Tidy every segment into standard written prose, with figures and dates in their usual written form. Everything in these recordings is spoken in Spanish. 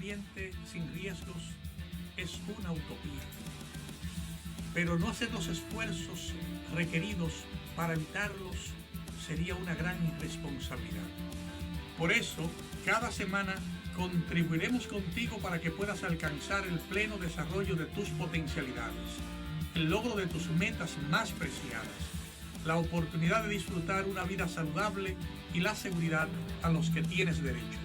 ambiente sin riesgos es una utopía, pero no hacer los esfuerzos requeridos para evitarlos sería una gran irresponsabilidad. Por eso, cada semana contribuiremos contigo para que puedas alcanzar el pleno desarrollo de tus potencialidades, el logro de tus metas más preciadas, la oportunidad de disfrutar una vida saludable y la seguridad a los que tienes derecho.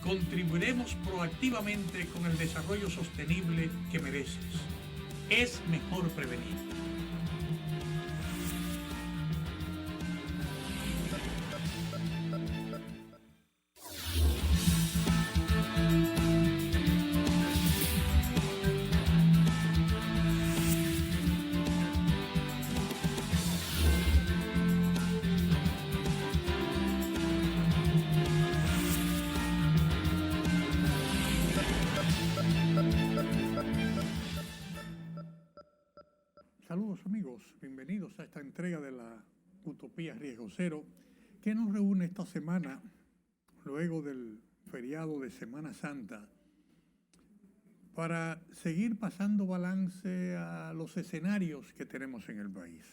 Contribuiremos proactivamente con el desarrollo sostenible que mereces. Es mejor prevenir. Saludos amigos, bienvenidos a esta entrega de la Utopía Riesgo Cero que nos reúne esta semana luego del feriado de Semana Santa para seguir pasando balance a los escenarios que tenemos en el país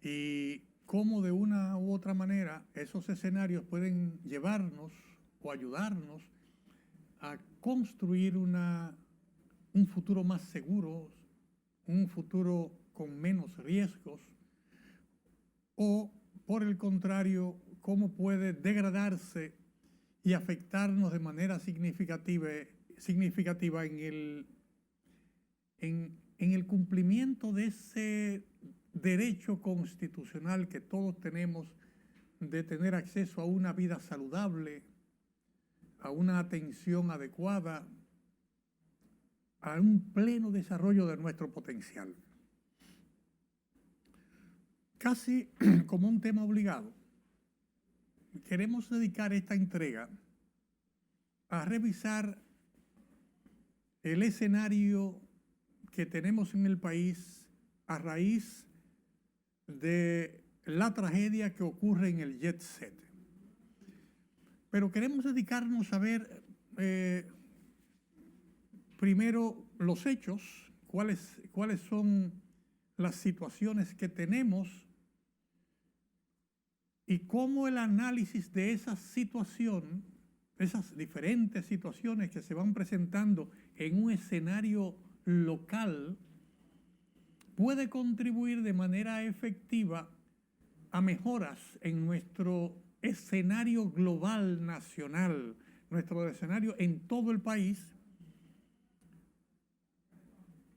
y cómo de una u otra manera esos escenarios pueden llevarnos o ayudarnos a construir un futuro más seguro, un futuro con menos riesgos, o por el contrario, cómo puede degradarse y afectarnos de manera significativa en el cumplimiento de ese derecho constitucional que todos tenemos de tener acceso a una vida saludable, a una atención adecuada, a un pleno desarrollo de nuestro potencial. Casi como un tema obligado, queremos dedicar esta entrega a revisar el escenario que tenemos en el país a raíz de la tragedia que ocurre en el Jet Set. Pero queremos dedicarnos a ver primero los hechos, cuáles son las situaciones que tenemos y cómo el análisis de esa situación, esas diferentes situaciones que se van presentando en un escenario local, puede contribuir de manera efectiva a mejoras en nuestro escenario global nacional, nuestro escenario en todo el país,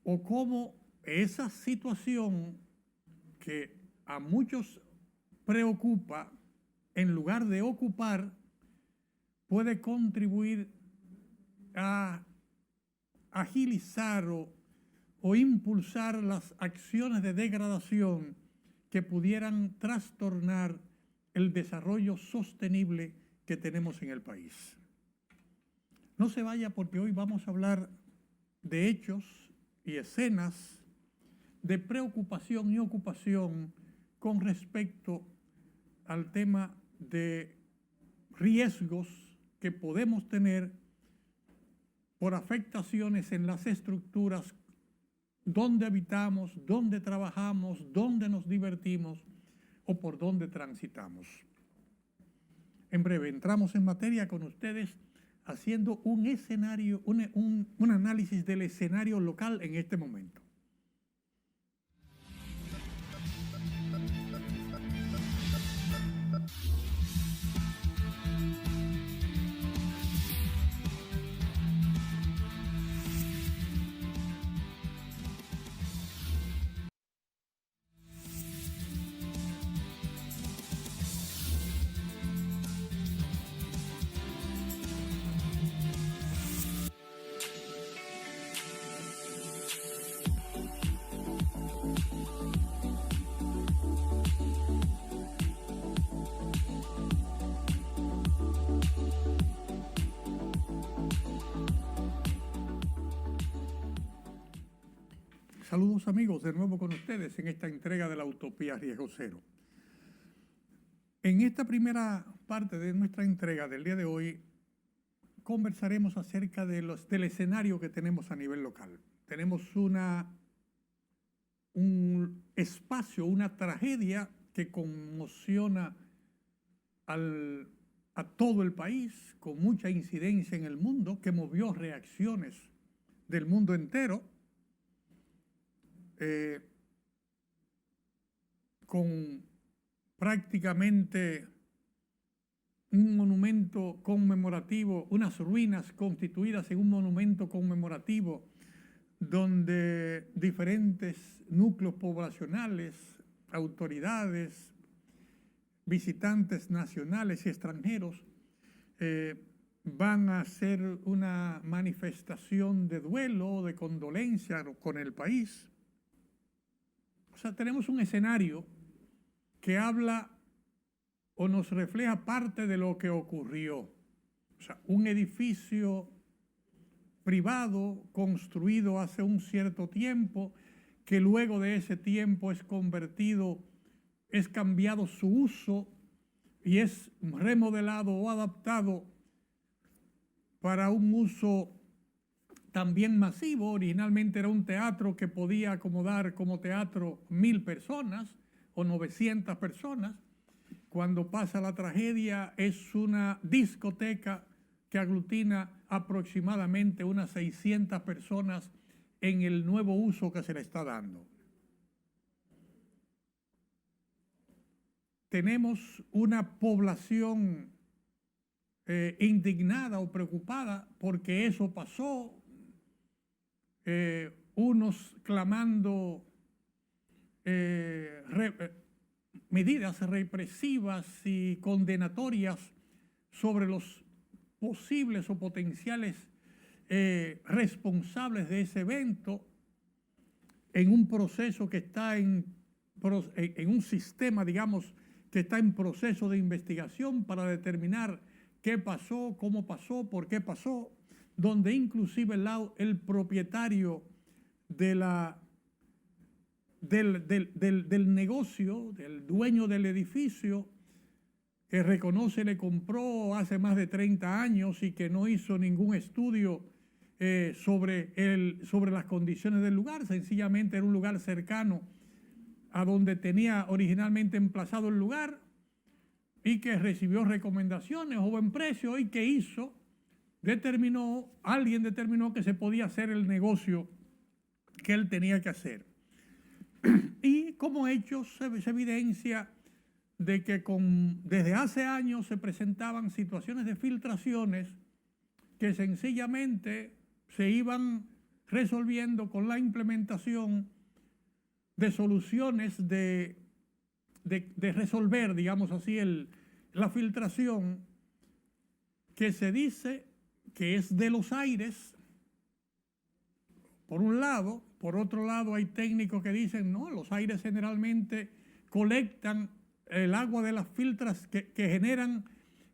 o cómo esa situación que a muchos preocupa, en lugar de ocupar, puede contribuir a agilizar o impulsar las acciones de degradación que pudieran trastornar el desarrollo sostenible que tenemos en el país. No se vaya porque hoy vamos a hablar de hechos y escenas de preocupación y ocupación con respecto al tema de riesgos que podemos tener por afectaciones en las estructuras donde habitamos, donde trabajamos, donde nos divertimos o por donde transitamos. En breve entramos en materia con ustedes haciendo un escenario, un análisis del escenario local en este momento. Saludos amigos, de nuevo con ustedes en esta entrega de la Utopía Riesgo Cero. En esta primera parte de nuestra entrega del día de hoy, conversaremos acerca del escenario que tenemos a nivel local. Tenemos un espacio, una tragedia que conmociona a todo el país, con mucha incidencia en el mundo, que movió reacciones del mundo entero, con prácticamente un monumento conmemorativo, unas ruinas constituidas en un monumento conmemorativo donde diferentes núcleos poblacionales, autoridades, visitantes nacionales y extranjeros van a hacer una manifestación de duelo, de condolencia con el país. O sea, tenemos un escenario que habla o nos refleja parte de lo que ocurrió. O sea, un edificio privado construido hace un cierto tiempo, que luego de ese tiempo es cambiado su uso y es remodelado o adaptado para un uso también masivo. Originalmente era un teatro que podía acomodar como teatro 1,000 personas o 900 personas. Cuando pasa la tragedia es una discoteca que aglutina aproximadamente unas 600 personas en el nuevo uso que se le está dando. Tenemos una población indignada o preocupada porque eso pasó, unos clamando medidas represivas y condenatorias sobre los posibles o potenciales responsables de ese evento, en un proceso que está en un sistema, digamos, que está en proceso de investigación para determinar qué pasó, cómo pasó, por qué pasó, donde inclusive el propietario del negocio, del dueño del edificio, que reconoce le compró hace más de 30 años y que no hizo ningún estudio sobre las condiciones del lugar, sencillamente era un lugar cercano a donde tenía originalmente emplazado el lugar, y que recibió recomendaciones o buen precio, y que alguien determinó que se podía hacer el negocio que él tenía que hacer. Y como hecho se evidencia de que desde hace años se presentaban situaciones de filtraciones que sencillamente se iban resolviendo con la implementación de soluciones de resolver, digamos así, la filtración, que se dice que es de los aires, por un lado. Por otro lado, hay técnicos que dicen, no, los aires generalmente colectan el agua de las filtras que generan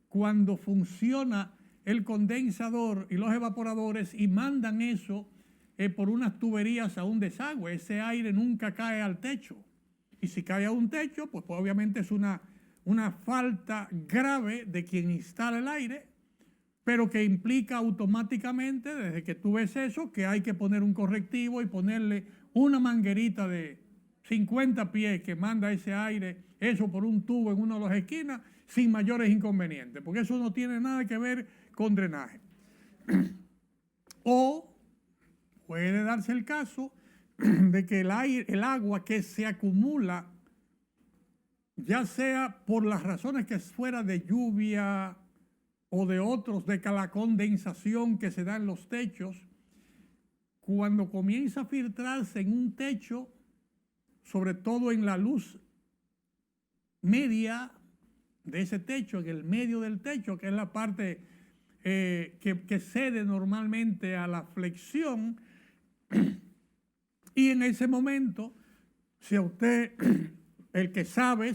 cuando funciona el condensador y los evaporadores, y mandan eso por unas tuberías a un desagüe. Ese aire nunca cae al techo. Y si cae a un techo, pues obviamente es una falta grave de quien instala el aire, pero que implica automáticamente, desde que tú ves eso, que hay que poner un correctivo y ponerle una manguerita de 50 pies que manda ese aire, eso por un tubo en una de las esquinas, sin mayores inconvenientes, porque eso no tiene nada que ver con drenaje. O puede darse el caso de que el agua que se acumula, ya sea por las razones que fuera de lluvia o de la condensación que se da en los techos, cuando comienza a filtrarse en un techo, sobre todo en la luz media de ese techo, en el medio del techo, que es la parte que cede normalmente a la flexión, y en ese momento, si a usted, el que sabe,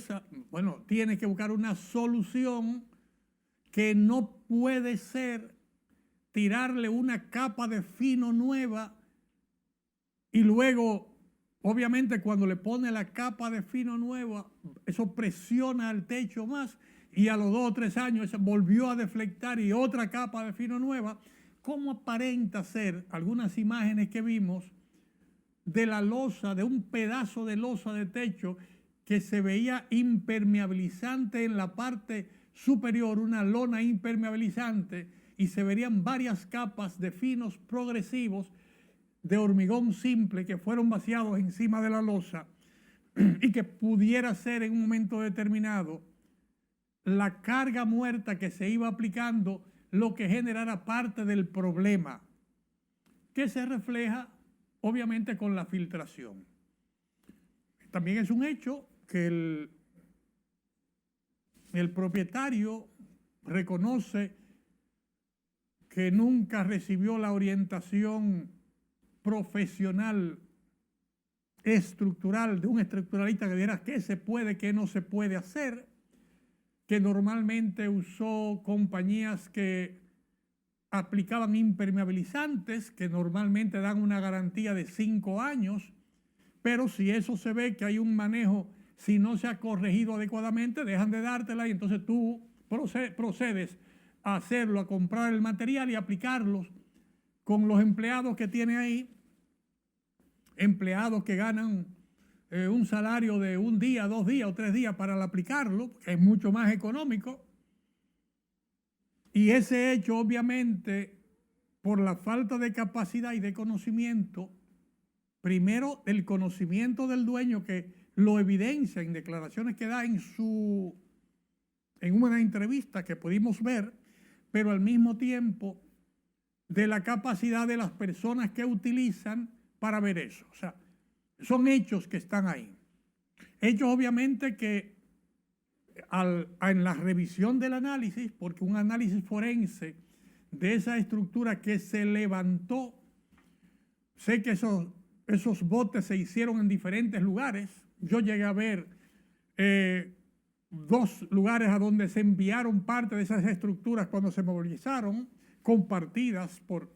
bueno, tiene que buscar una solución, que no puede ser tirarle una capa de fino nueva y luego, obviamente, cuando le pone la capa de fino nueva, eso presiona al techo más y a los 2 o 3 años volvió a deflectar y otra capa de fino nueva. ¿Cómo aparenta ser algunas imágenes que vimos de la losa, de un pedazo de losa de techo que se veía impermeabilizante en la parte superior, una lona impermeabilizante, y se verían varias capas de finos progresivos de hormigón simple que fueron vaciados encima de la losa y que pudiera ser en un momento determinado la carga muerta que se iba aplicando lo que generara parte del problema, que se refleja obviamente con la filtración. También es un hecho que el propietario reconoce que nunca recibió la orientación profesional estructural de un estructuralista que diera qué se puede, qué no se puede hacer, que normalmente usó compañías que aplicaban impermeabilizantes, que normalmente dan una garantía de 5 años, pero si eso se ve que hay un manejo, si no se ha corregido adecuadamente, dejan de dártela y entonces tú procedes a hacerlo, a comprar el material y aplicarlos con los empleados que tiene ahí, empleados que ganan un salario de 1 día, 2 días o 3 días para aplicarlo, que es mucho más económico. Y ese hecho, obviamente, por la falta de capacidad y de conocimiento, primero el conocimiento del dueño, que lo evidencia en declaraciones que da en una entrevista que pudimos ver, pero al mismo tiempo de la capacidad de las personas que utilizan para ver eso. O sea, son hechos que están ahí. Hechos obviamente que en la revisión del análisis, porque un análisis forense de esa estructura que se levantó, sé que esos botes se hicieron en diferentes lugares. Yo llegué a ver 2 lugares a donde se enviaron parte de esas estructuras cuando se movilizaron, compartidas por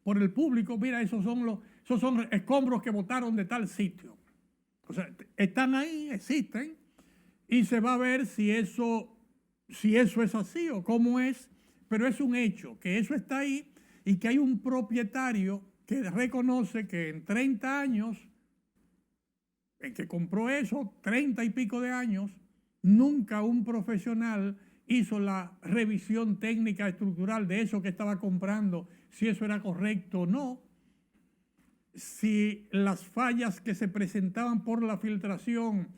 el público. Mira, esos son escombros que botaron de tal sitio. O sea, están ahí, existen, y se va a ver si eso es así o cómo es, pero es un hecho, que eso está ahí y que hay un propietario que reconoce que en 30 años, en que compró eso, 30 y pico de años, nunca un profesional hizo la revisión técnica estructural de eso que estaba comprando, si eso era correcto o no, si las fallas que se presentaban por la filtración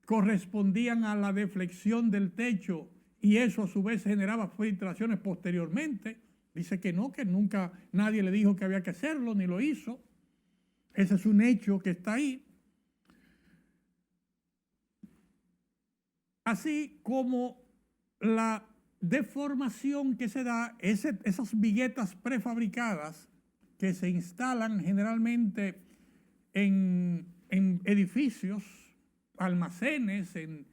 correspondían a la deflexión del techo y eso a su vez generaba filtraciones posteriormente. Dice que no, que nunca nadie le dijo que había que hacerlo, ni lo hizo. Ese es un hecho que está ahí. Así como la deformación que se da, esas viguetas prefabricadas que se instalan generalmente en edificios, almacenes, en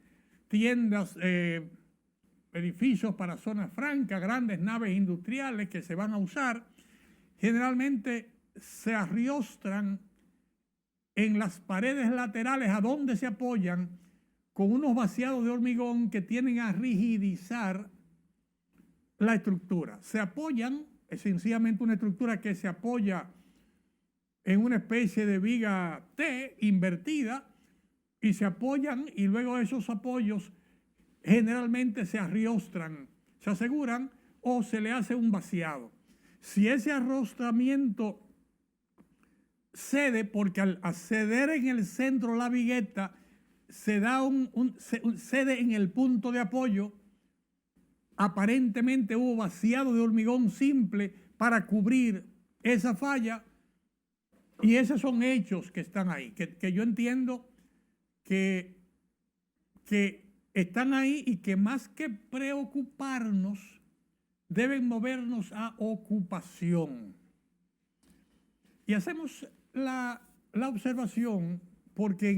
tiendas, edificios para zonas francas, grandes naves industriales que se van a usar, generalmente se arriostran en las paredes laterales a donde se apoyan con unos vaciados de hormigón que tienden a rigidizar la estructura. Se apoyan, es sencillamente una estructura que se apoya en una especie de viga T invertida y se apoyan y luego esos apoyos generalmente se arriostran, se aseguran o se le hace un vaciado. Si ese arrostramiento cede, porque al ceder en el centro la vigueta se da cede en el punto de apoyo, aparentemente hubo vaciado de hormigón simple para cubrir esa falla y esos son hechos que están ahí, que yo entiendo que están ahí y que más que preocuparnos deben movernos a ocupación. Y hacemos la observación porque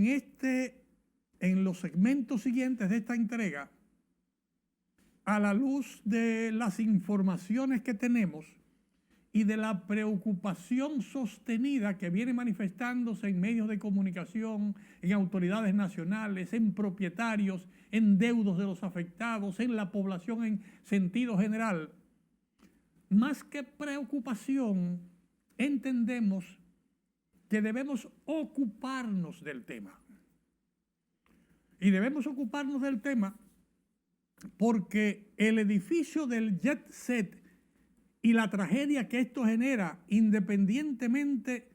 en los segmentos siguientes de esta entrega, a la luz de las informaciones que tenemos y de la preocupación sostenida que viene manifestándose en medios de comunicación, en autoridades nacionales, en propietarios, en deudos de los afectados, en la población en sentido general. Más que preocupación, entendemos que debemos ocuparnos del tema. Y debemos ocuparnos del tema porque el edificio del jet set y la tragedia que esto genera, independientemente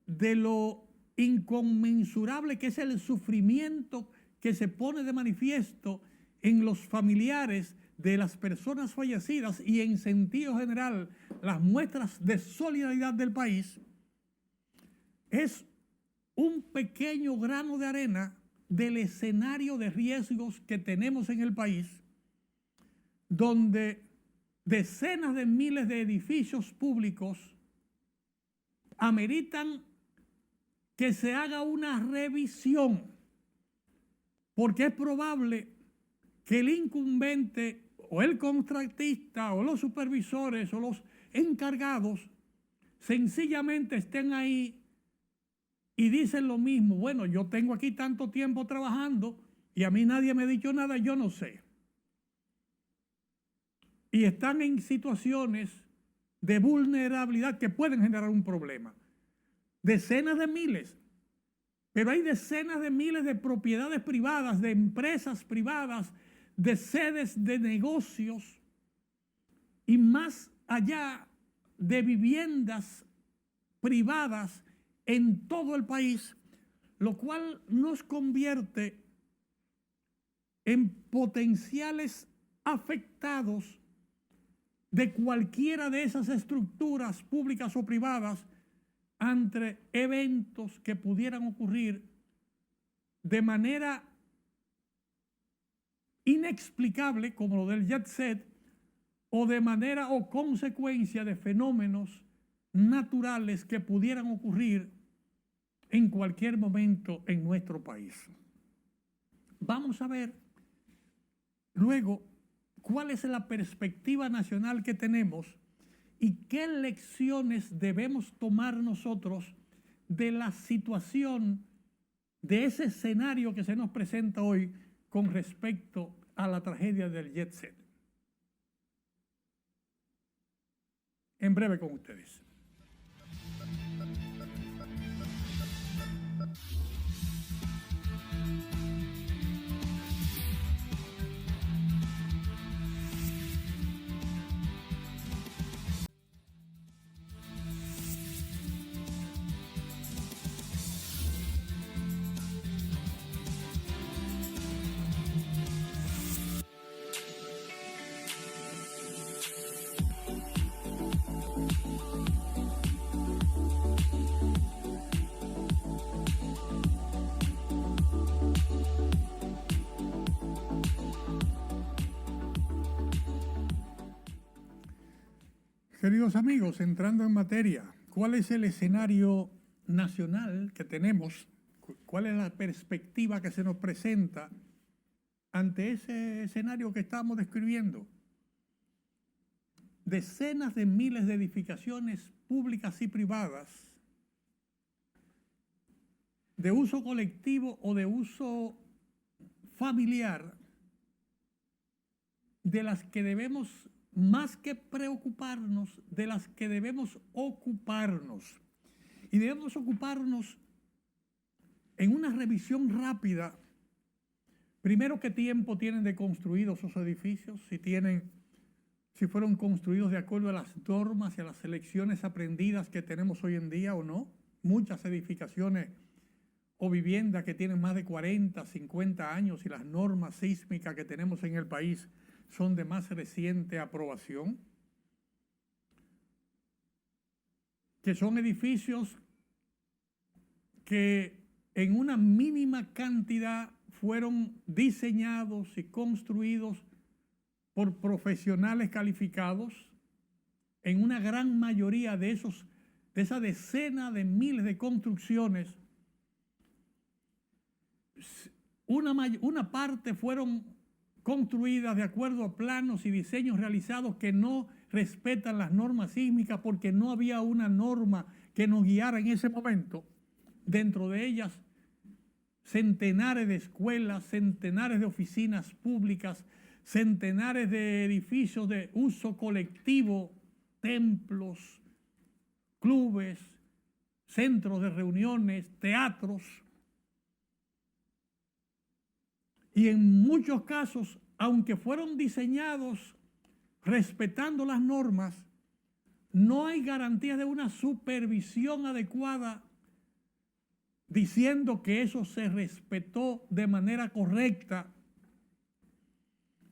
de lo inconmensurable que es el sufrimiento que se pone de manifiesto en los familiares de las personas fallecidas y en sentido general las muestras de solidaridad del país, es un pequeño grano de arena del escenario de riesgos que tenemos en el país, donde decenas de miles de edificios públicos ameritan que se haga una revisión, porque es probable que el incumbente o el contratista o los supervisores o los encargados sencillamente estén ahí y dicen lo mismo. Bueno, yo tengo aquí tanto tiempo trabajando y a mí nadie me ha dicho nada, yo no sé. Y están en situaciones de vulnerabilidad que pueden generar un problema. Decenas de miles, pero hay decenas de miles de propiedades privadas, de empresas privadas, de sedes de negocios y más allá de viviendas privadas en todo el país, lo cual nos convierte en potenciales afectados de cualquiera de esas estructuras públicas o privadas ante eventos que pudieran ocurrir de manera inexplicable, como lo del jet set, o de manera o consecuencia de fenómenos naturales que pudieran ocurrir en cualquier momento en nuestro país. Vamos a ver luego cuál es la perspectiva nacional que tenemos y qué lecciones debemos tomar nosotros de la situación, de ese escenario que se nos presenta hoy con respecto a la tragedia del jet set. En breve con ustedes. Queridos amigos, entrando en materia, ¿cuál es el escenario nacional que tenemos? ¿Cuál es la perspectiva que se nos presenta ante ese escenario que estamos describiendo? Decenas de miles de edificaciones públicas y privadas de uso colectivo o de uso familiar, de las que debemos, más que preocuparnos, de las que debemos ocuparnos. Y debemos ocuparnos en una revisión rápida. Primero, ¿qué tiempo tienen de construidos esos edificios? Si fueron construidos de acuerdo a las normas y a las lecciones aprendidas que tenemos hoy en día o no. Muchas edificaciones o viviendas que tienen más de 40, 50 años y las normas sísmicas que tenemos en el país son de más reciente aprobación, que son edificios que en una mínima cantidad fueron diseñados y construidos por profesionales calificados. En una gran mayoría de esa decena de miles de construcciones, una parte fueron construidas de acuerdo a planos y diseños realizados que no respetan las normas sísmicas porque no había una norma que nos guiara en ese momento. Dentro de ellas, centenares de escuelas, centenares de oficinas públicas, centenares de edificios de uso colectivo, templos, clubes, centros de reuniones, teatros. Y en muchos casos, aunque fueron diseñados respetando las normas, no hay garantía de una supervisión adecuada diciendo que eso se respetó de manera correcta,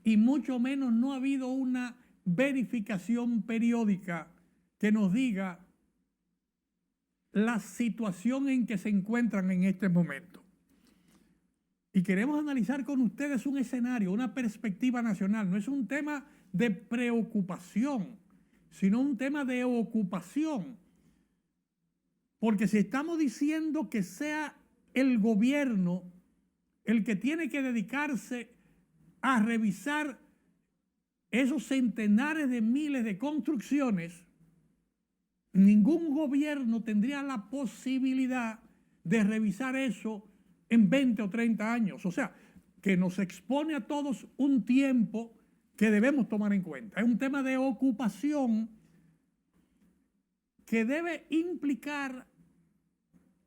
y mucho menos no ha habido una verificación periódica que nos diga la situación en que se encuentran en este momento. Y queremos analizar con ustedes un escenario, una perspectiva nacional. No es un tema de preocupación, sino un tema de ocupación. Porque si estamos diciendo que sea el gobierno el que tiene que dedicarse a revisar esos centenares de miles de construcciones, ningún gobierno tendría la posibilidad de revisar eso en 20 o 30 años. O sea, que nos expone a todos un tiempo que debemos tomar en cuenta. Es un tema de ocupación que debe implicar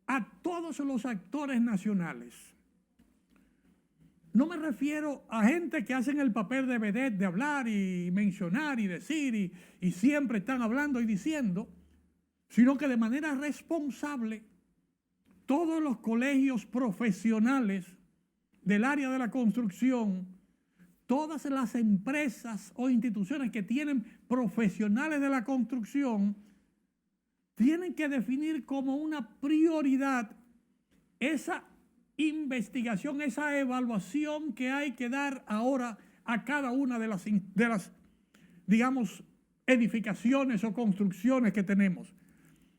a todos los actores nacionales. No me refiero a gente que hacen el papel de vedette, de hablar y mencionar y decir y siempre están hablando y diciendo, sino que de manera responsable todos los colegios profesionales del área de la construcción, todas las empresas o instituciones que tienen profesionales de la construcción, tienen que definir como una prioridad esa investigación, esa evaluación que hay que dar ahora a cada una de las digamos, edificaciones o construcciones que tenemos,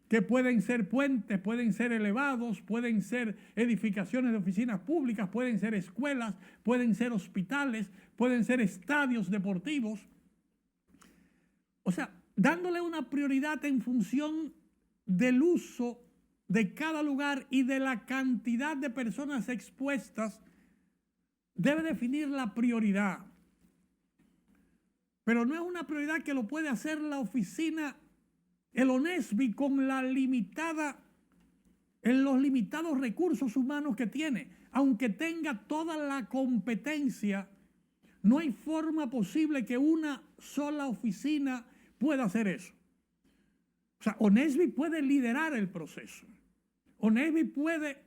que pueden ser puentes, pueden ser elevados, pueden ser edificaciones de oficinas públicas, pueden ser escuelas, pueden ser hospitales, pueden ser estadios deportivos. O sea, dándole una prioridad en función del uso de cada lugar y de la cantidad de personas expuestas, debe definir la prioridad. Pero no es una prioridad que lo puede hacer la oficina, el ONESBI, con los limitados recursos humanos que tiene. Aunque tenga toda la competencia, no hay forma posible que una sola oficina pueda hacer eso. O sea, ONESBI puede liderar el proceso. ONESBI puede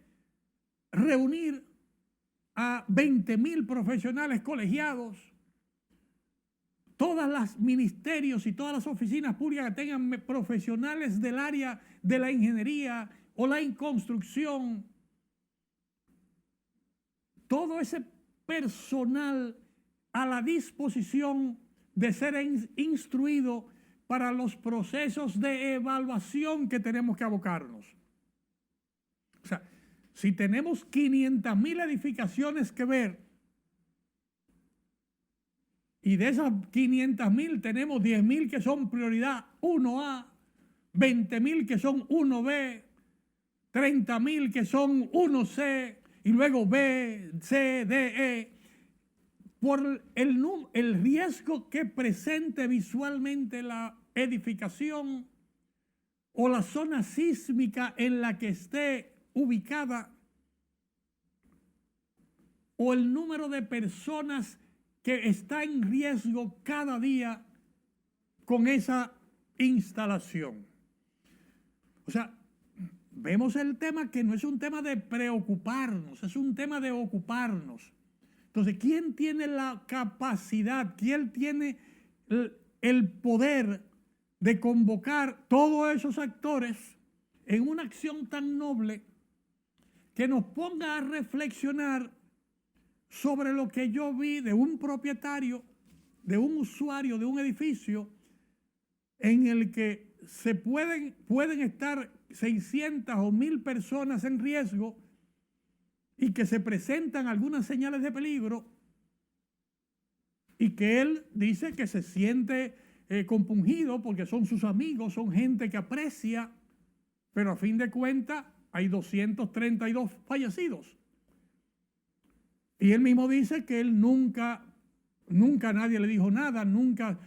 reunir a 20,000 profesionales colegiados, todas las ministerios y todas las oficinas públicas que tengan profesionales del área de la ingeniería o la construcción, todo ese personal a la disposición de ser instruido para los procesos de evaluación que tenemos que abocarnos. O sea, si tenemos 500,000 edificaciones que ver, y de esas 500,000 tenemos 10,000 que son prioridad 1A, 20,000 que son 1B, 30,000 que son 1C, y luego B, C, D, E, por el riesgo que presente visualmente la edificación o la zona sísmica en la que esté ubicada, o el número de personas que está en riesgo cada día con esa instalación. O sea, vemos el tema que no es un tema de preocuparnos, es un tema de ocuparnos. Entonces, ¿quién tiene la capacidad, quién tiene el poder de convocar todos esos actores en una acción tan noble que nos ponga a reflexionar sobre lo que yo vi de un propietario, de un usuario de un edificio en el que pueden estar 600 o 1,000 personas en riesgo y que se presentan algunas señales de peligro y que él dice que se siente compungido porque son sus amigos, son gente que aprecia, pero a fin de cuentas hay 232 fallecidos. Y él mismo dice que él nunca nadie le dijo nada, nunca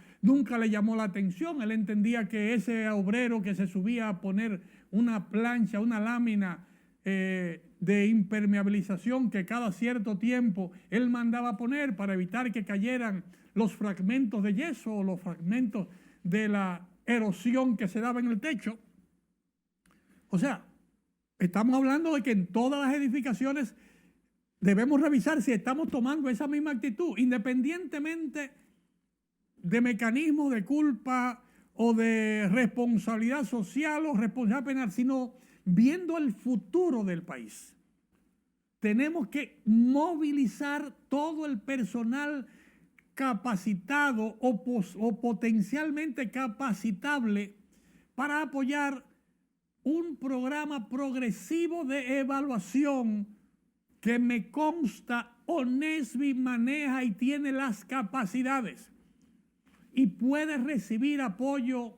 le llamó la atención. Él entendía que ese obrero que se subía a poner una plancha, una lámina de impermeabilización que cada cierto tiempo él mandaba poner para evitar que cayeran los fragmentos de yeso o los fragmentos de la erosión que se daba en el techo. O sea, estamos hablando de que en todas las edificaciones debemos revisar si estamos tomando esa misma actitud, independientemente de mecanismos de culpa o de responsabilidad social o responsabilidad penal, sino viendo el futuro del país. Tenemos que movilizar todo el personal capacitado o potencialmente capacitable para apoyar un programa progresivo de evaluación que me consta ONESBI maneja y tiene las capacidades y puede recibir apoyo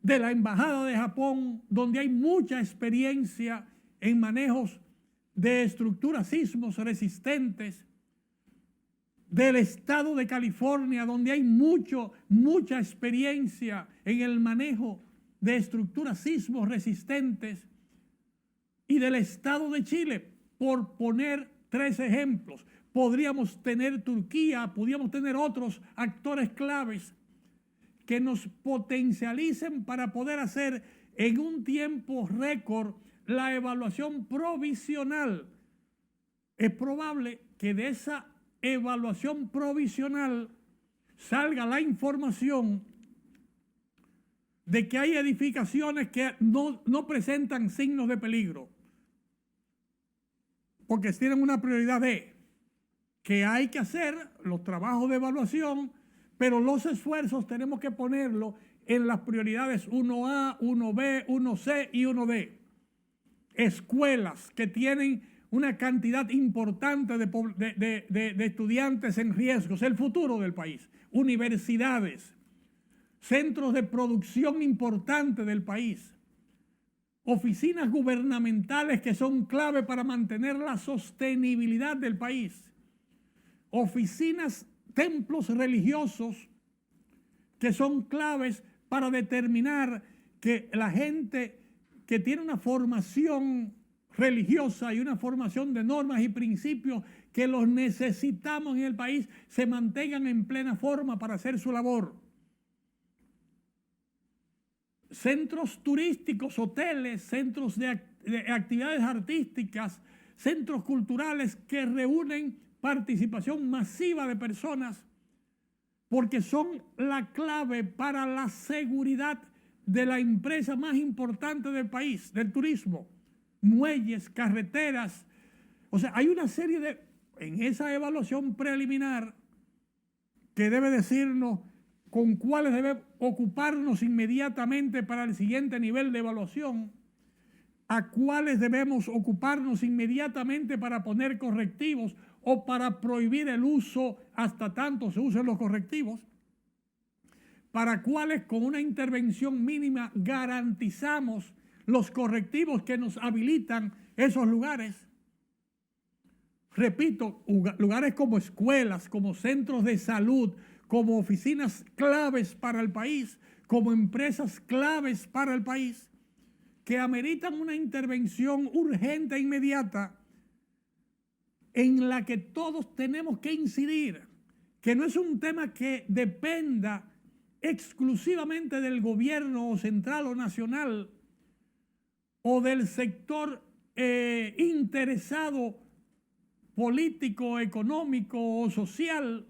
de la Embajada de Japón, donde hay mucha experiencia en manejos de estructuras sismos resistentes, del estado de California, donde hay mucha experiencia en el manejo de estructuras sismos resistentes, y del estado de Chile, por poner 3 ejemplos. Podríamos tener Turquía, podríamos tener otros actores claves que nos potencialicen para poder hacer en un tiempo récord la evaluación provisional. Es probable que de esa evaluación provisional salga la información de que hay edificaciones que no presentan signos de peligro, porque tienen una prioridad de que hay que hacer los trabajos de evaluación, pero los esfuerzos tenemos que ponerlos en las prioridades 1A, 1B, 1C y 1D. Escuelas que tienen una cantidad importante de estudiantes en riesgo, es el futuro del país. Universidades, centros de producción importantes del país, oficinas gubernamentales que son clave para mantener la sostenibilidad del país, oficinas, templos religiosos que son claves para determinar que la gente que tiene una formación religiosa y una formación de normas y principios que los necesitamos en el país se mantengan en plena forma para hacer su labor. Centros turísticos, hoteles, centros de actividades artísticas, centros culturales que reúnen participación masiva de personas, porque son la clave para la seguridad de la empresa más importante del país, del turismo. Muelles, carreteras. O sea, hay una serie en esa evaluación preliminar que debe decirnos con cuáles debemos ocuparnos inmediatamente para el siguiente nivel de evaluación, a cuáles debemos ocuparnos inmediatamente para poner correctivos o para prohibir el uso hasta tanto se usen los correctivos, para cuáles con una intervención mínima garantizamos los correctivos que nos habilitan esos lugares. Repito, lugares como escuelas, como centros de salud, como oficinas claves para el país, como empresas claves para el país, que ameritan una intervención urgente e inmediata en la que todos tenemos que incidir, que no es un tema que dependa exclusivamente del gobierno central o nacional o del sector interesado político, económico o social,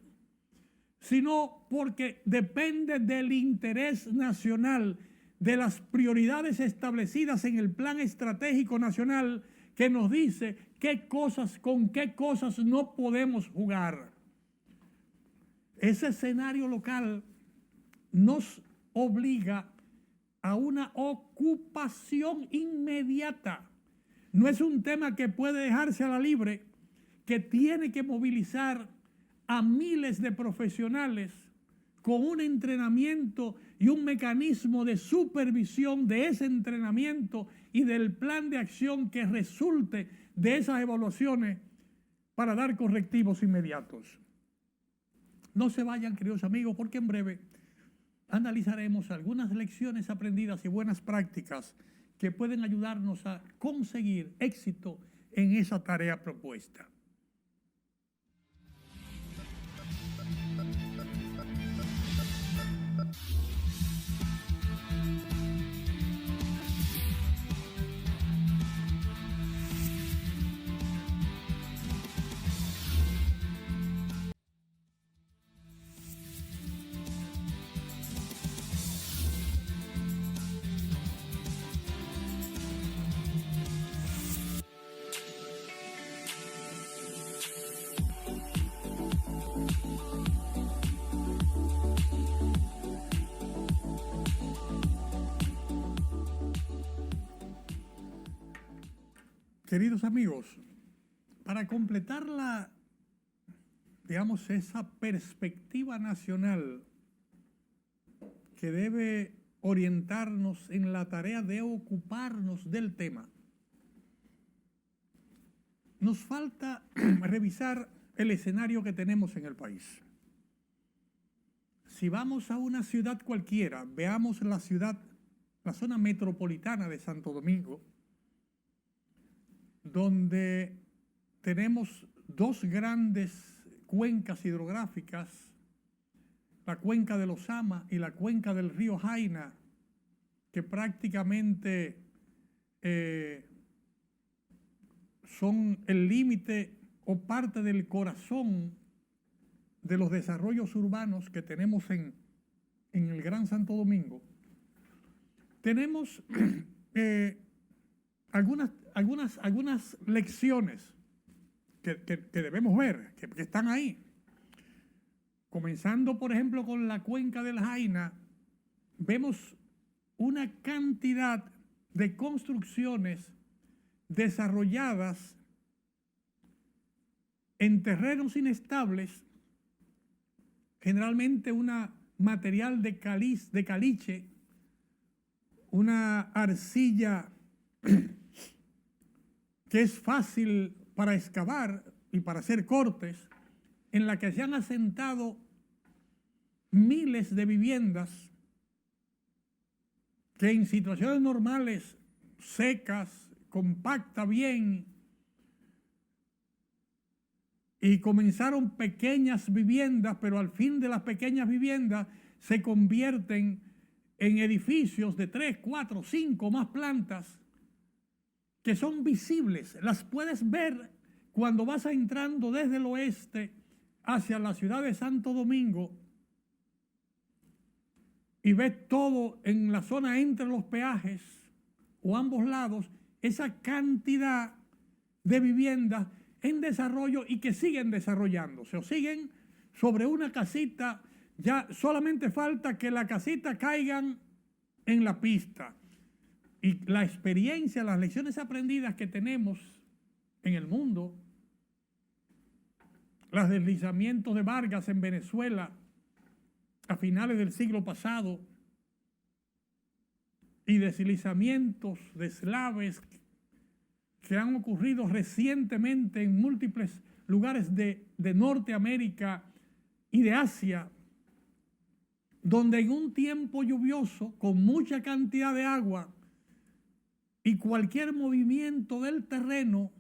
sino porque depende del interés nacional, de las prioridades establecidas en el Plan Estratégico Nacional que nos dice con qué cosas no podemos jugar. Ese escenario local nos obliga a una ocupación inmediata. No es un tema que puede dejarse a la libre, que tiene que movilizar a miles de profesionales con un entrenamiento y un mecanismo de supervisión de ese entrenamiento y del plan de acción que resulte de esas evaluaciones para dar correctivos inmediatos. No se vayan, queridos amigos, porque en breve analizaremos algunas lecciones aprendidas y buenas prácticas que pueden ayudarnos a conseguir éxito en esa tarea propuesta. Queridos amigos, para completar esa perspectiva nacional que debe orientarnos en la tarea de ocuparnos del tema, nos falta revisar el escenario que tenemos en el país. Si vamos a una ciudad cualquiera, veamos la zona metropolitana de Santo Domingo, donde tenemos dos grandes cuencas hidrográficas, la cuenca de los Ama y la cuenca del río Jaina, que prácticamente son el límite o parte del corazón de los desarrollos urbanos que tenemos en el Gran Santo Domingo. Tenemos algunas lecciones que debemos ver, que están ahí. Comenzando, por ejemplo, con la cuenca del Jaina, vemos una cantidad de construcciones desarrolladas en terrenos inestables, generalmente una material de caliche, una arcilla que es fácil para excavar y para hacer cortes, en la que se han asentado miles de viviendas que en situaciones normales, secas, compacta bien, y comenzaron pequeñas viviendas, pero al fin de las pequeñas viviendas se convierten en edificios de 3, 4, 5 más plantas que son visibles. Las puedes ver cuando vas entrando desde el oeste hacia la ciudad de Santo Domingo y ves todo en la zona entre los peajes o ambos lados, esa cantidad de viviendas en desarrollo y que siguen desarrollándose o siguen sobre una casita. Ya solamente falta que la casita caigan en la pista. Y la experiencia, las lecciones aprendidas que tenemos en el mundo, los deslizamientos de Vargas en Venezuela a finales del siglo pasado y deslizamientos de eslaves que han ocurrido recientemente en múltiples lugares de Norteamérica y de Asia, donde en un tiempo lluvioso, con mucha cantidad de agua y cualquier movimiento del terreno,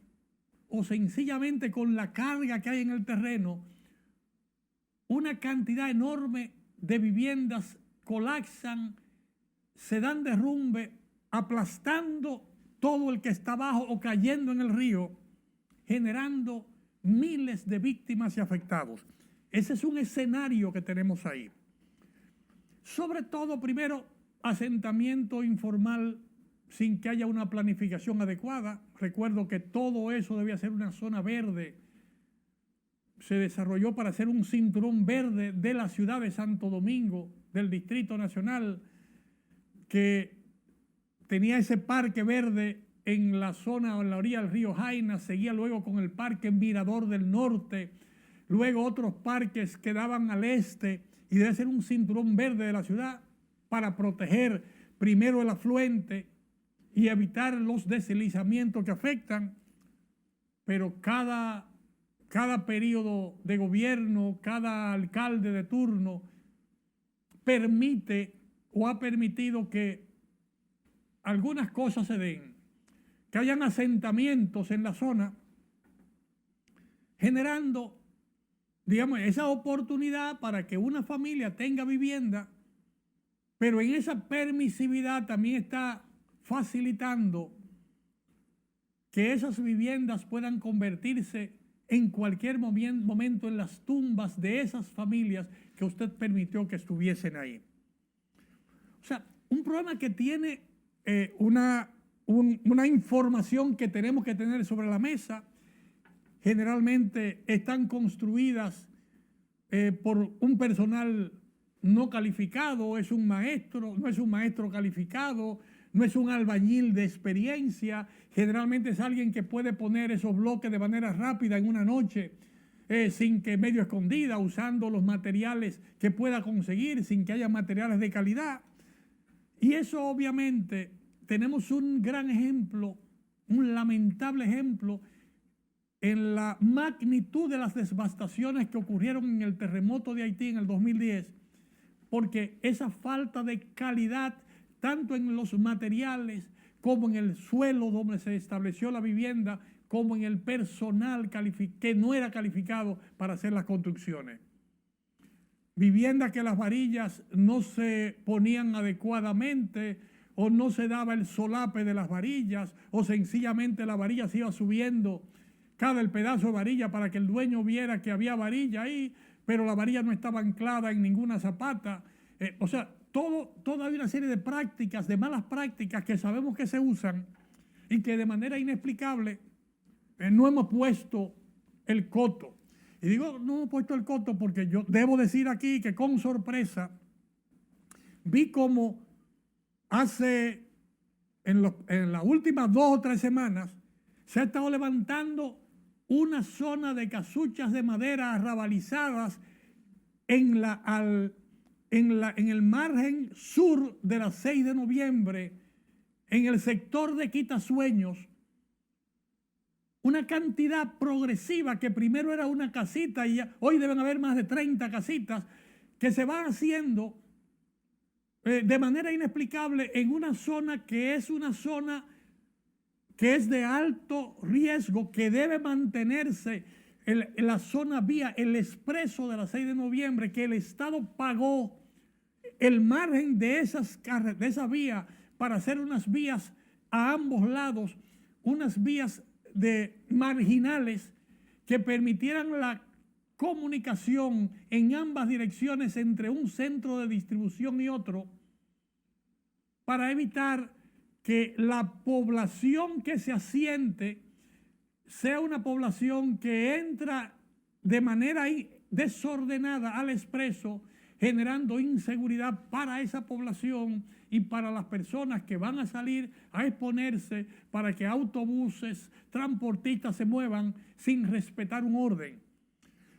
o sencillamente con la carga que hay en el terreno, una cantidad enorme de viviendas colapsan, se dan derrumbe, aplastando todo el que está abajo o cayendo en el río, generando miles de víctimas y afectados. Ese es un escenario que tenemos ahí. Sobre todo, primero, asentamiento informal sin que haya una planificación adecuada. Recuerdo que todo eso debía ser una zona verde. Se desarrolló para hacer un cinturón verde de la ciudad de Santo Domingo, del Distrito Nacional, que tenía ese parque verde en la zona o en la orilla del río Jaina, seguía luego con el parque Mirador del Norte, luego otros parques que daban al este y debe ser un cinturón verde de la ciudad para proteger primero el afluente y evitar los deslizamientos que afectan, pero cada periodo de gobierno, cada alcalde de turno permite o ha permitido que algunas cosas se den, que hayan asentamientos en la zona, generando, digamos, esa oportunidad para que una familia tenga vivienda, pero en esa permisividad también está facilitando que esas viviendas puedan convertirse en cualquier momento en las tumbas de esas familias que usted permitió que estuviesen ahí. O sea, un problema que tiene una información que tenemos que tener sobre la mesa. Generalmente están construidas por un personal no calificado, es un maestro, no es un maestro calificado, no es un albañil de experiencia, generalmente es alguien que puede poner esos bloques de manera rápida en una noche, sin que medio escondida, usando los materiales que pueda conseguir, sin que haya materiales de calidad. Y eso obviamente tenemos un gran ejemplo, un lamentable ejemplo, en la magnitud de las devastaciones que ocurrieron en el terremoto de Haití en el 2010, porque esa falta de calidad, tanto en los materiales como en el suelo donde se estableció la vivienda, como en el personal que no era calificado para hacer las construcciones. Viviendas que las varillas no se ponían adecuadamente, o no se daba el solape de las varillas, o sencillamente la varilla se iba subiendo el pedazo de varilla para que el dueño viera que había varilla ahí, pero la varilla no estaba anclada en ninguna zapata. O sea, toda hay una serie de prácticas, de malas prácticas que sabemos que se usan y que de manera inexplicable no hemos puesto el coto. Y digo, no hemos puesto el coto porque yo debo decir aquí que con sorpresa vi como en las últimas 2 o 3 semanas se ha estado levantando una zona de casuchas de madera arrabalizadas en el margen sur de la 6 de noviembre, en el sector de Quitasueños, una cantidad progresiva que primero era una casita y hoy deben haber más de 30 casitas que se van haciendo de manera inexplicable en una zona que es de alto riesgo, que debe mantenerse en la zona vía, el expreso de la 6 de noviembre, que el Estado pagó el margen de esa vía para hacer unas vías a ambos lados, unas vías marginales que permitieran la comunicación en ambas direcciones entre un centro de distribución y otro, para evitar que la población que se asiente sea una población que entra de manera desordenada al expreso, generando inseguridad para esa población y para las personas que van a salir a exponerse, para que autobuses, transportistas se muevan sin respetar un orden.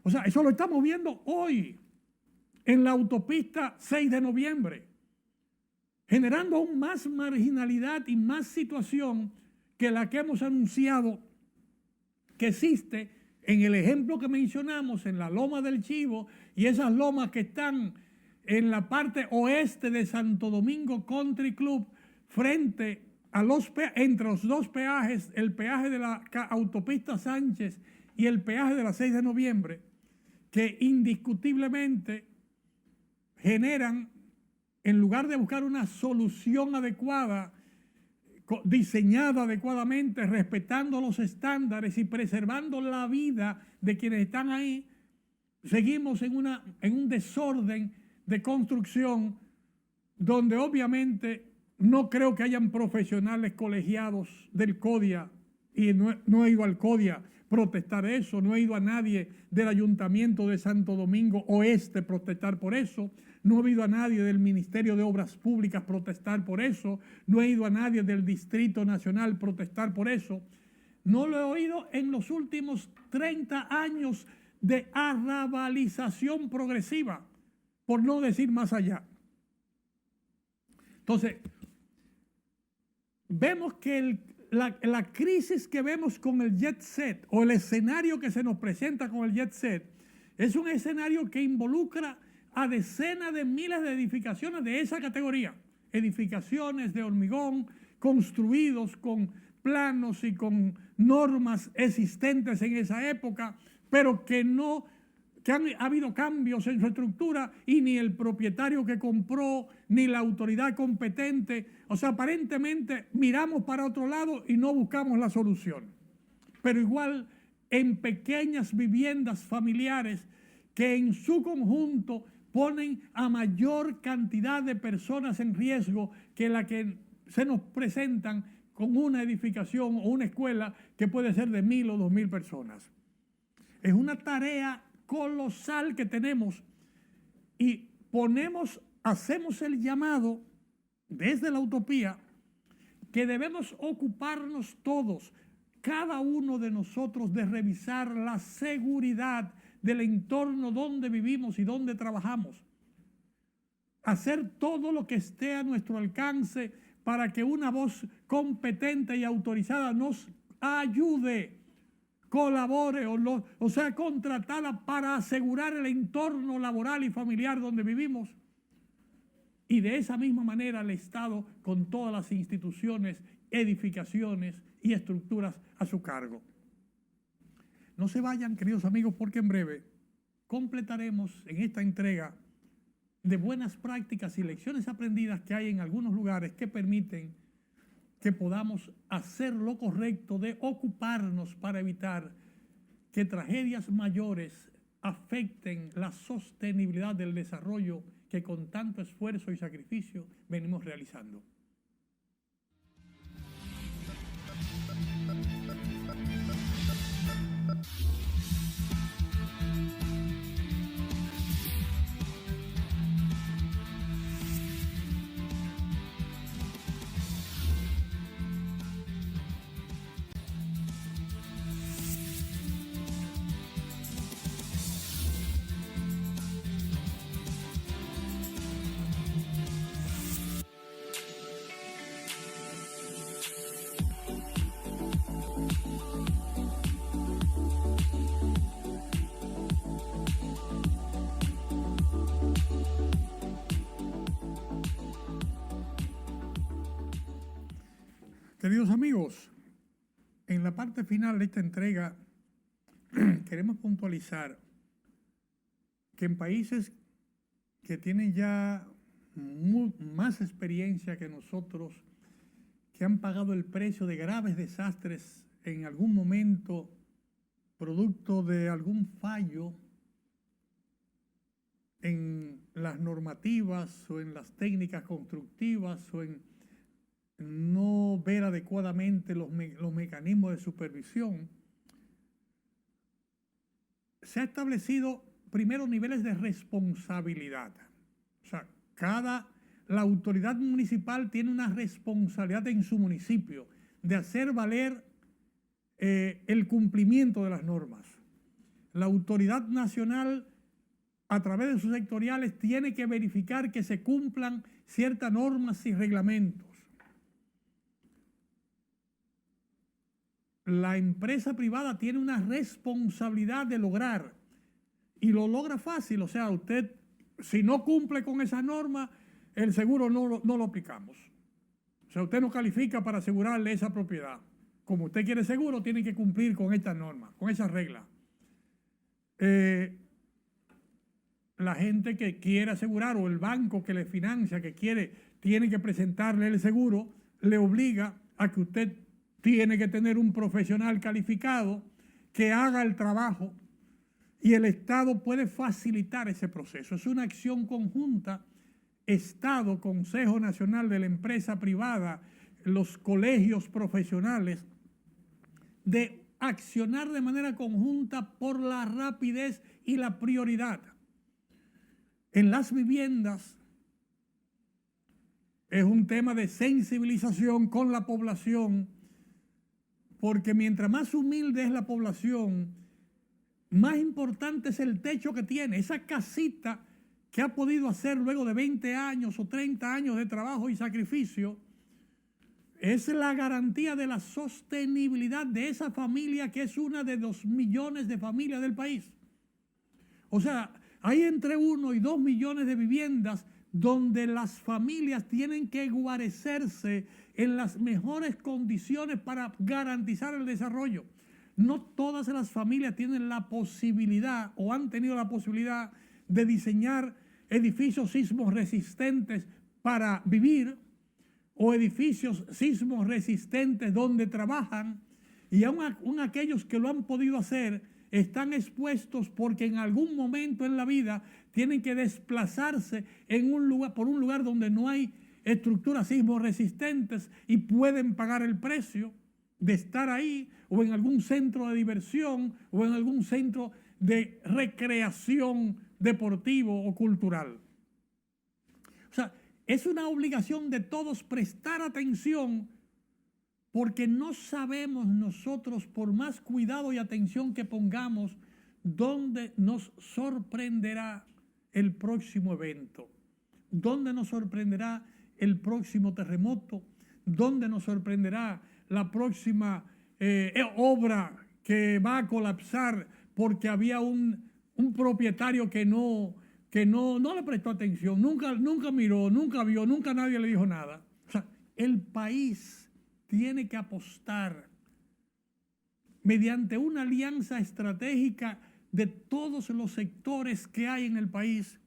O sea, eso lo estamos viendo hoy en la autopista 6 de noviembre. Generando aún más marginalidad y más situación que la que hemos anunciado que existe en el ejemplo que mencionamos en la Loma del Chivo y esas lomas que están en la parte oeste de Santo Domingo Country Club, frente a entre los 2 peajes, el peaje de la autopista Sánchez y el peaje de la 6 de noviembre, que indiscutiblemente generan, en lugar de buscar una solución adecuada, diseñada adecuadamente, respetando los estándares y preservando la vida de quienes están ahí, seguimos en un desorden de construcción donde obviamente no creo que hayan profesionales colegiados del CODIA, y no he ido al CODIA protestar eso, no he ido a nadie del Ayuntamiento de Santo Domingo Oeste protestar por eso, no he ido a nadie del Ministerio de Obras Públicas protestar por eso, no he ido a nadie del Distrito Nacional protestar por eso. No lo he oído en los últimos 30 años de arrabalización progresiva. por no decir más allá. Entonces, vemos que la crisis que vemos con el jet set o el escenario que se nos presenta con el jet set es un escenario que involucra a decenas de miles de edificaciones de esa categoría. Edificaciones de hormigón construidos con planos y con normas existentes en esa época, pero que ha habido cambios en su estructura y ni el propietario que compró, ni la autoridad competente. O sea, aparentemente miramos para otro lado y no buscamos la solución. Pero igual en pequeñas viviendas familiares que en su conjunto ponen a mayor cantidad de personas en riesgo que la que se nos presentan con una edificación o una escuela que puede ser de 1,000 o 2,000 personas. Es una tarea colosal que tenemos y hacemos el llamado desde la utopía que debemos ocuparnos todos, cada uno de nosotros, de revisar la seguridad del entorno donde vivimos y donde trabajamos. Hacer todo lo que esté a nuestro alcance para que una voz competente y autorizada nos ayude, colabore o sea contratada para asegurar el entorno laboral y familiar donde vivimos. Y de esa misma manera el Estado con todas las instituciones, edificaciones y estructuras a su cargo. No se vayan, queridos amigos, porque en breve completaremos en esta entrega de buenas prácticas y lecciones aprendidas que hay en algunos lugares que permiten que podamos hacer lo correcto de ocuparnos para evitar que tragedias mayores afecten la sostenibilidad del desarrollo que con tanto esfuerzo y sacrificio venimos realizando. Queridos amigos, en la parte final de esta entrega queremos puntualizar que en países que tienen ya más experiencia que nosotros, que han pagado el precio de graves desastres en algún momento, producto de algún fallo en las normativas o en las técnicas constructivas o en no ver adecuadamente los mecanismos de supervisión, se ha establecido primero niveles de responsabilidad. O sea, la autoridad municipal tiene una responsabilidad en su municipio de hacer valer el cumplimiento de las normas. La autoridad nacional, a través de sus sectoriales, tiene que verificar que se cumplan ciertas normas y reglamentos. La empresa privada tiene una responsabilidad de lograr, y lo logra fácil. O sea, usted, si no cumple con esa norma, el seguro no lo aplicamos. O sea, usted no califica para asegurarle esa propiedad. Como usted quiere seguro, tiene que cumplir con esta norma, con esa regla. La gente que quiere asegurar o el banco que le financia, tiene que presentarle el seguro, le obliga a que usted tiene que tener un profesional calificado que haga el trabajo, y el Estado puede facilitar ese proceso. Es una acción conjunta, Estado, Consejo Nacional de la Empresa Privada, los colegios profesionales, de accionar de manera conjunta por la rapidez y la prioridad. En las viviendas es un tema de sensibilización con la población, porque mientras más humilde es la población, más importante es el techo que tiene, esa casita que ha podido hacer luego de 20 años o 30 años de trabajo y sacrificio, es la garantía de la sostenibilidad de esa familia que es una de 2 millones de familias del país. O sea, hay entre 1 y 2 millones de viviendas donde las familias tienen que guarecerse en las mejores condiciones para garantizar el desarrollo. No todas las familias tienen la posibilidad o han tenido la posibilidad de diseñar edificios sismos resistentes para vivir o edificios sismos resistentes donde trabajan, y aún aquellos que lo han podido hacer están expuestos porque en algún momento en la vida tienen que desplazarse por un lugar donde no hay estructuras sismos resistentes y pueden pagar el precio de estar ahí, o en algún centro de diversión o en algún centro de recreación deportivo o cultural. O sea, es una obligación de todos prestar atención, porque no sabemos nosotros, por más cuidado y atención que pongamos, dónde nos sorprenderá el próximo evento, dónde nos sorprenderá el próximo terremoto, dónde nos sorprenderá la próxima obra que va a colapsar porque había un propietario que no le prestó atención, nunca miró, nunca vio, nunca nadie le dijo nada. O sea, el país tiene que apostar mediante una alianza estratégica de todos los sectores que hay en el país,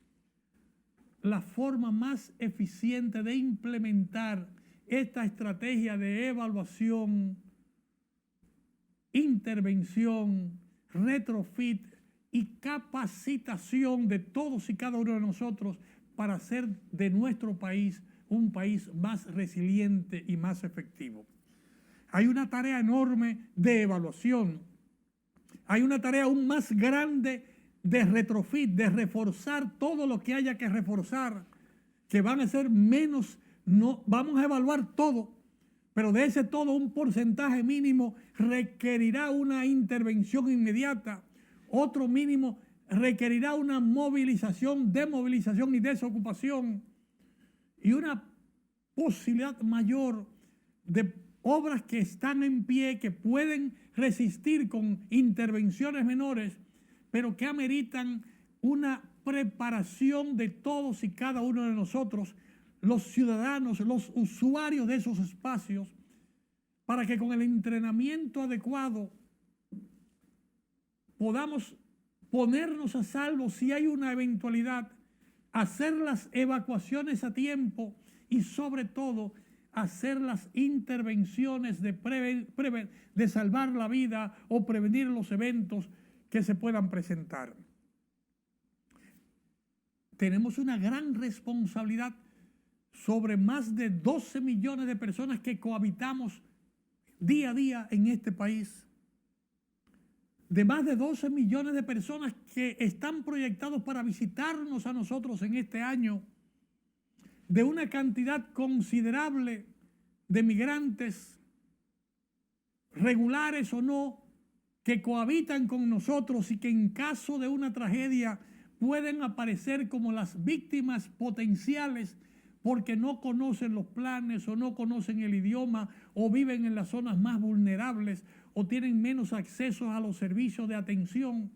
la forma más eficiente de implementar esta estrategia de evaluación, intervención, retrofit y capacitación de todos y cada uno de nosotros para hacer de nuestro país un país más resiliente y más efectivo. Hay una tarea enorme de evaluación. Hay una tarea aún más grande de retrofit, de reforzar todo lo que haya que reforzar, que van a ser menos, no, vamos a evaluar todo, pero de ese todo un porcentaje mínimo requerirá una intervención inmediata, otro mínimo requerirá una movilización, desmovilización y desocupación, y una posibilidad mayor de obras que están en pie, que pueden resistir con intervenciones menores, pero que ameritan una preparación de todos y cada uno de nosotros, los ciudadanos, los usuarios de esos espacios, para que con el entrenamiento adecuado podamos ponernos a salvo si hay una eventualidad, hacer las evacuaciones a tiempo y sobre todo hacer las intervenciones de salvar la vida o prevenir los eventos que se puedan presentar. Tenemos una gran responsabilidad sobre más de 12 millones de personas que cohabitamos día a día en este país. De más de 12 millones de personas que están proyectados para visitarnos a nosotros en este año, de una cantidad considerable de migrantes, regulares o no, que cohabitan con nosotros y que en caso de una tragedia pueden aparecer como las víctimas potenciales porque no conocen los planes o no conocen el idioma o viven en las zonas más vulnerables o tienen menos acceso a los servicios de atención.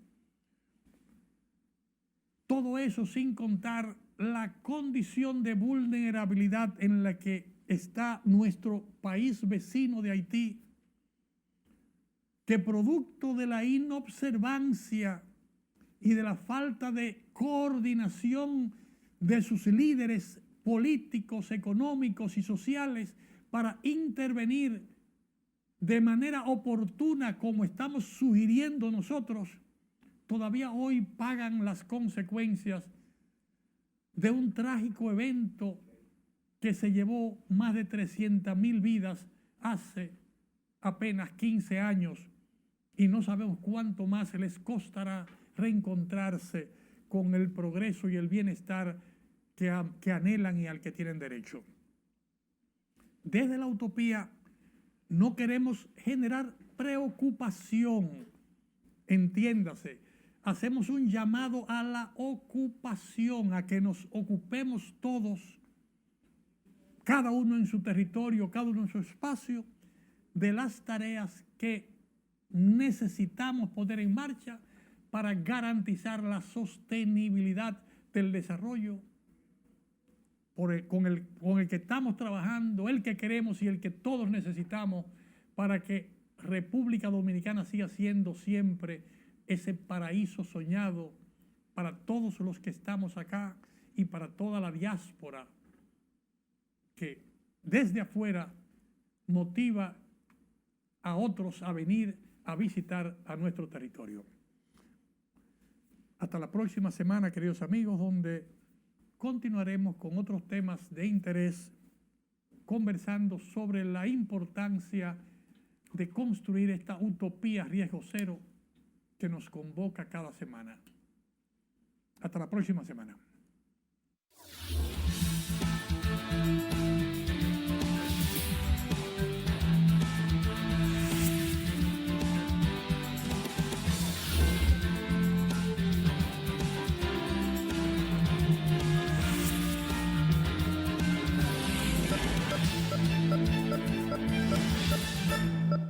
Todo eso sin contar la condición de vulnerabilidad en la que está nuestro país vecino de Haití, que producto de la inobservancia y de la falta de coordinación de sus líderes políticos, económicos y sociales para intervenir de manera oportuna como estamos sugiriendo nosotros, todavía hoy pagan las consecuencias de un trágico evento que se llevó más de 300,000 vidas hace apenas 15 años y no sabemos cuánto más les costará reencontrarse con el progreso y el bienestar que anhelan y al que tienen derecho. Desde la utopía no queremos generar preocupación, entiéndase, hacemos un llamado a la ocupación, a que nos ocupemos todos, cada uno en su territorio, cada uno en su espacio, de las tareas que necesitamos poner en marcha para garantizar la sostenibilidad del desarrollo con el que estamos trabajando, el que queremos y el que todos necesitamos para que República Dominicana siga siendo siempre ese paraíso soñado para todos los que estamos acá y para toda la diáspora que desde afuera motiva a otros a venir a visitar a nuestro territorio. Hasta la próxima semana, queridos amigos, donde continuaremos con otros temas de interés, conversando sobre la importancia de construir esta utopía riesgo cero que nos convoca cada semana. Hasta la próxima semana.